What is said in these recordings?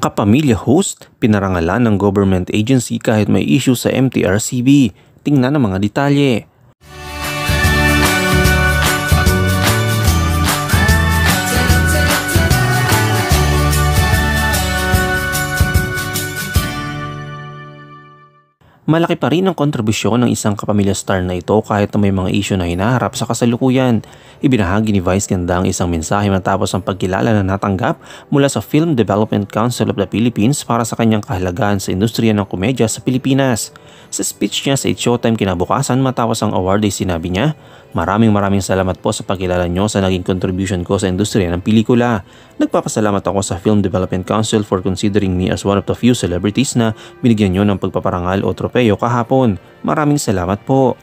Kapamilya host, pinarangalan ng government agency kahit may issue sa MTRCB. Tingnan ang mga detalye. Malaki pa rin ang kontribusyon ng isang kapamilya star na ito kahit na may mga issue na hinaharap sa kasalukuyan. Ibinahagi ni Vice Ganda ang isang mensahe matapos ang pagkilala na natanggap mula sa Film Development Council of the Philippines para sa kanyang kahalagahan sa industriya ng komedya sa Pilipinas. Sa speech niya sa It's Showtime kinabukasan matapos ang award ay sinabi niya, Maraming salamat po sa pagkilala nyo sa naging contribution ko sa industriya ng pelikula. Nagpapasalamat ako sa Film Development Council for considering me as one of the few celebrities na binigyan nyo ng pagpaparangal o tropeyo kahapon. Maraming salamat po.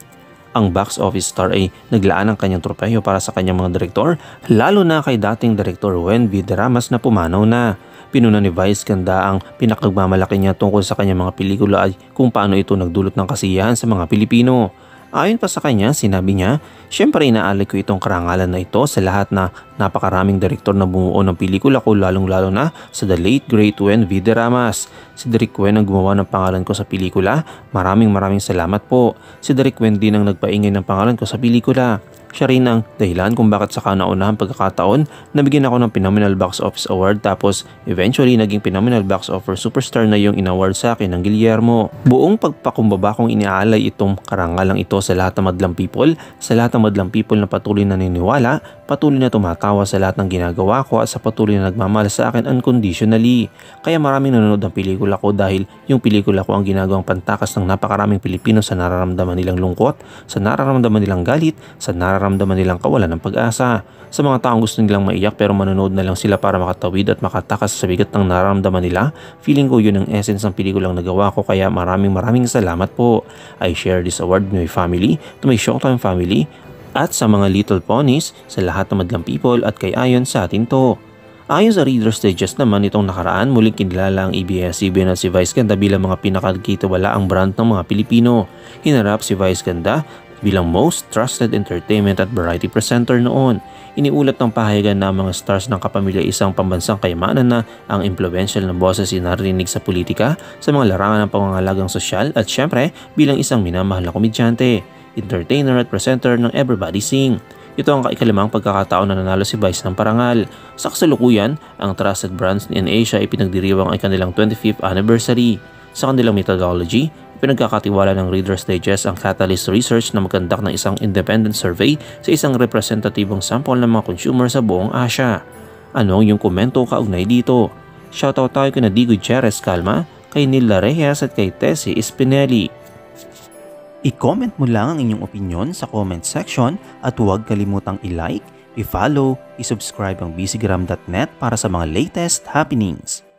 Ang box office star ay naglaan ng kanyang tropeyo para sa kanyang mga direktor, lalo na kay dating direktor Wen V. Deramas na pumanaw na. Pinuna ni Vice Ganda ang pinakagmamalaki niya tungkol sa kanyang mga pelikula ay kung paano ito nagdulot ng kasiyahan sa mga Pilipino. Ayon pa sa kanya, sinabi niya, "Siyempre inaalay ko itong karangalan na ito sa lahat na napakaraming direktor na bumuo ng pelikula ko lalong-lalo na sa the late great Wen V. Deramas. Si Direk Wen ang gumawa ng pangalan ko sa pelikula. Maraming salamat po. Si Direk Wen din ang nagpaingay ng pangalan ko sa pelikula. Siya rin ang dahilan kung bakit sa kauna-unahang pagkakataon nabigyan ako ng Phenomenal Box Office Award tapos eventually naging Phenomenal Box Office Superstar na yung inaward sa akin ng Guillermo. Buong pagpakumbaba kong iniaalay itong karangalang ito sa lahat ng madlang people, sa lahat ng madlang people na patuloy na naniniwala, patuloy na tumatawa sa lahat ng ginagawa ko at sa patuloy na nagmamahal sa akin unconditionally. Kaya maraming nanonood ng pelikula ko dahil yung pelikula ko ang ginagawang pantakas ng napakaraming Pilipino sa nararamdaman nilang lungkot, sa nararamdaman nilang galit, sa nararamdaman nilang kawalan ng pag-asa. Sa mga taong gusto nilang maiyak pero manonood na lang sila para makatawid at makatakas sa bigat ng nararamdaman nila, feeling ko yun ang essence ng pelikulang nagawa ko kaya maraming salamat po. I share this award with my family, to my Showtime family, at sa mga Little Ponies, sa lahat ng madlang people at kay Ayon sa atin to. Ayon sa Reader's Digest naman itong nakaraan, muling kinilala ang ABS-CBN at si Vice Ganda bilang mga pinakakitiwalaang brand ng mga Pilipino. Hinarap si Vice Ganda bilang most trusted entertainment at variety presenter noon. Iniulat ng pahayagan na ang mga stars ng kapamilya isang pambansang kayamanan na ang impluensyal na boses narinig sa politika, sa mga larangan ng pangangalagang sosyal at syempre bilang isang minamahal na komedyante, entertainer at presenter ng Everybody Sing. Ito ang ikalimang pagkakataon na nanalo si Vice ng parangal. Sa kasalukuyan, ang trusted brands in Asia ay pinagdiriwang ay kanilang 25th anniversary. Sa kanilang methodology, pinagkakatiwala ng Reader's Digest ang Catalyst Research na magkandak ng isang independent survey sa isang representatibong sample ng mga consumer sa buong Asia. Ano ang iyong komento kaugnay dito? Shoutout tayo kina D. Gutierrez Calma, kay Nila Reyes at kay Tessie Espinelli. I-comment mo lang ang inyong opinion sa comment section at huwag kalimutang i-like, i-follow, i-subscribe ang bcgram.net para sa mga latest happenings.